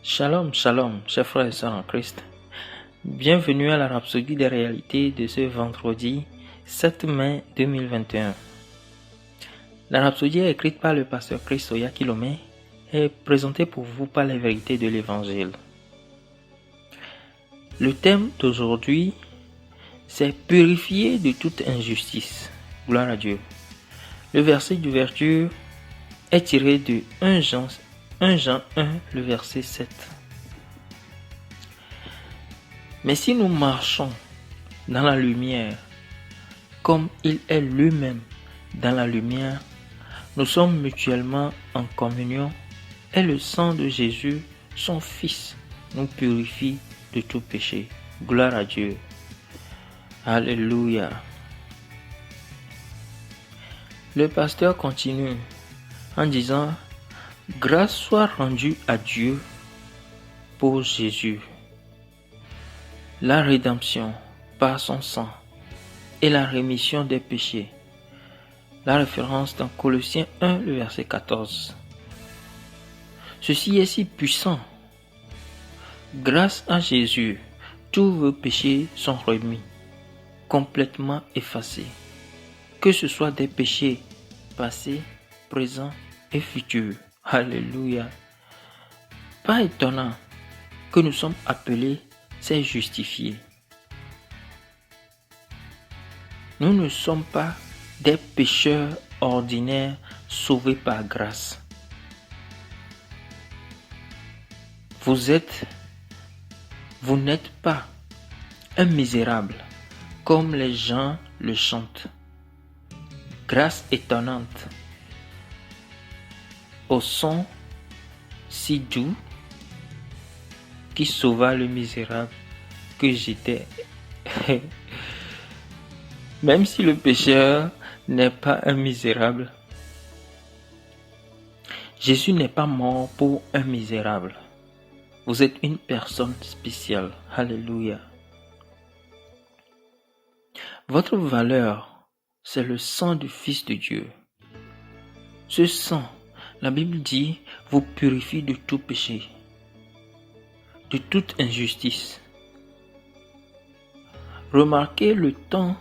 Shalom, shalom, chers frères et sœurs en Christ. Bienvenue à la Rhapsodie des réalités de ce vendredi 7 mai 2021. La Rhapsodie est écrite par le pasteur Chris Oya Kilomé et présentée pour vous par les vérités de l'Évangile. Le thème d'aujourd'hui, c'est purifier de toute injustice. Gloire à Dieu. Le verset d'ouverture est tiré de 1 Jean 1, le verset 7. Mais si nous marchons dans la lumière, comme il est lui-même dans la lumière, nous sommes mutuellement en communion et le sang de Jésus, son Fils, nous purifie de tout péché. Gloire à Dieu. Alléluia. Le pasteur continue en disant: grâce soit rendue à Dieu pour Jésus, la rédemption par son sang et la rémission des péchés. La référence dans Colossiens 1, le verset 14. Ceci est si puissant. Grâce à Jésus, tous vos péchés sont remis, complètement effacés, que ce soit des péchés passés, présents et futurs. Alléluia. Pas étonnant que nous sommes appelés ces justifiés. Nous ne sommes pas des pécheurs ordinaires sauvés par grâce. Vous n'êtes pas un misérable comme les gens le chantent. Grâce étonnante au son si doux qui sauva le misérable que j'étais. Même si le pécheur n'est pas un misérable, Jésus n'est pas mort pour un misérable. Vous êtes une personne spéciale. Alléluia. Votre valeur, c'est le sang du Fils de Dieu. Ce sang, la Bible dit, vous purifie de tout péché, de toute injustice. Remarquez le temps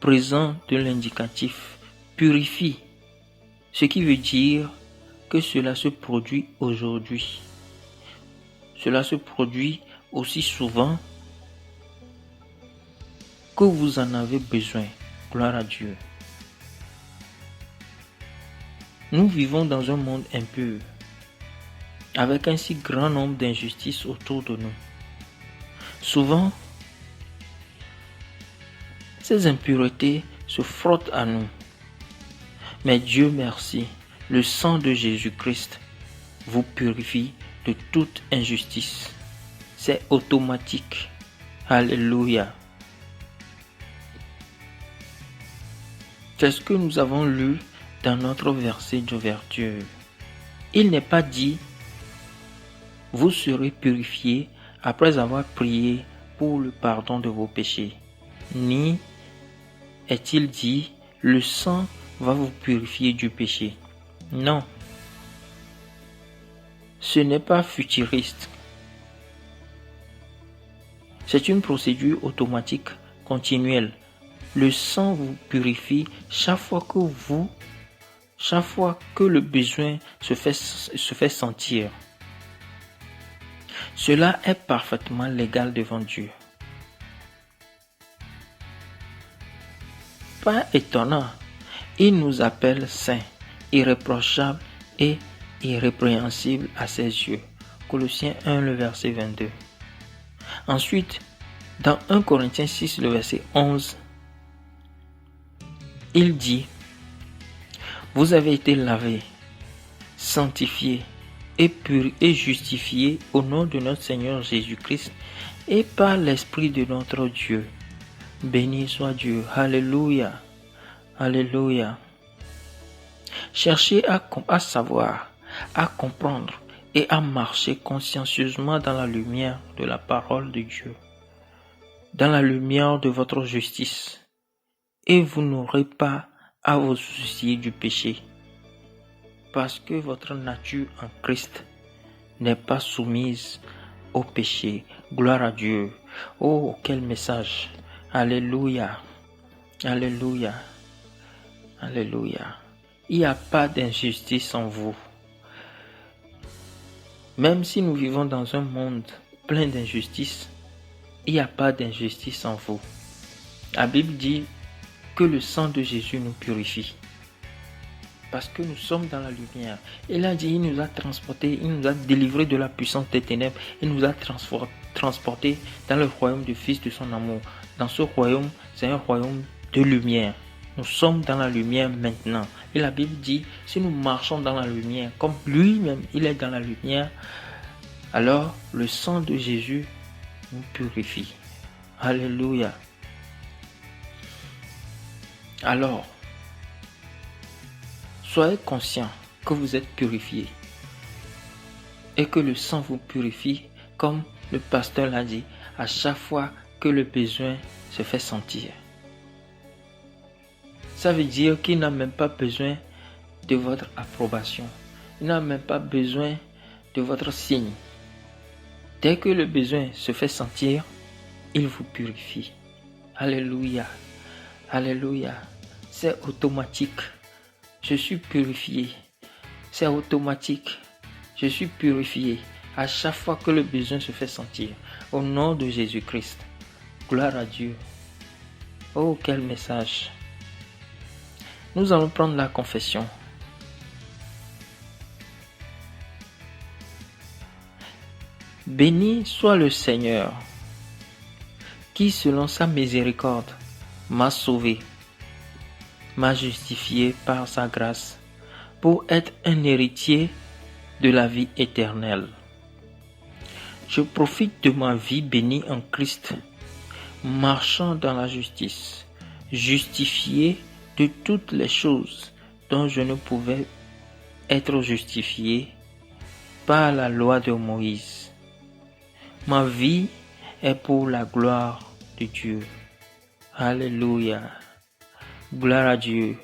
présent de l'indicatif purifie, ce qui veut dire que cela se produit aujourd'hui. Cela se produit aussi souvent que vous en avez besoin. Gloire à Dieu. Nous vivons dans un monde impur, avec un si grand nombre d'injustices autour de nous. Souvent, ces impuretés se frottent à nous. Mais Dieu merci, le sang de Jésus-Christ vous purifie de toute injustice. C'est automatique. Alléluia. C'est ce que nous avons lu dans notre verset d'ouverture. Il n'est pas dit « Vous serez purifiés après avoir prié pour le pardon de vos péchés », ni est-il dit « Le sang va vous purifier du péché ». Non. Ce n'est pas futuriste. C'est une procédure automatique, continuelle. Le sang vous purifie chaque fois que le besoin se fait sentir. Cela est parfaitement légal devant Dieu. Pas étonnant, il nous appelle saints, irréprochables et irrépréhensibles à ses yeux. Colossiens 1, le verset 22. Ensuite, dans 1 Corinthiens 6, le verset 11, il dit: vous avez été lavés, sanctifiés et justifiés au nom de notre Seigneur Jésus-Christ et par l'Esprit de notre Dieu. Béni soit Dieu. Alléluia. Alléluia. Cherchez à savoir, à comprendre et à marcher consciencieusement dans la lumière de la parole de Dieu, dans la lumière de votre justice, et vous n'aurez pas à vous soucier du péché, parce que votre nature en Christ n'est pas soumise au péché. Gloire à Dieu. Oh, quel message. Alléluia. Alléluia. Alléluia. Il n'y a pas d'injustice en vous. Même si nous vivons dans un monde plein d'injustice, il n'y a pas d'injustice en vous. La Bible dit que le sang de Jésus nous purifie. Parce que nous sommes dans la lumière. Il a dit, il nous a transportés, il nous a délivrés de la puissance des ténèbres. Il nous a transportés dans le royaume du Fils de son amour. Dans ce royaume, c'est un royaume de lumière. Nous sommes dans la lumière maintenant. Et la Bible dit, si nous marchons dans la lumière, comme lui-même, il est dans la lumière, alors le sang de Jésus nous purifie. Alléluia. Alors, soyez conscients que vous êtes purifiés et que le sang vous purifie, comme le pasteur l'a dit, à chaque fois que le besoin se fait sentir. Ça veut dire qu'il n'a même pas besoin de votre approbation. Il n'a même pas besoin de votre signe. Dès que le besoin se fait sentir, il vous purifie. Alléluia. Alléluia. C'est automatique. Je suis purifié. C'est automatique. Je suis purifié à chaque fois que le besoin se fait sentir. Au nom de Jésus-Christ. Gloire à Dieu. Oh, quel message. Nous allons prendre la confession. Béni soit le Seigneur, qui selon sa miséricorde m'a sauvé, m'a justifié par sa grâce, pour être un héritier de la vie éternelle. Je profite de ma vie bénie en Christ, marchant dans la justice, justifié de toutes les choses dont je ne pouvais être justifié par la loi de Moïse. Ma vie est pour la gloire de Dieu. Alléluia. Gloire à Dieu.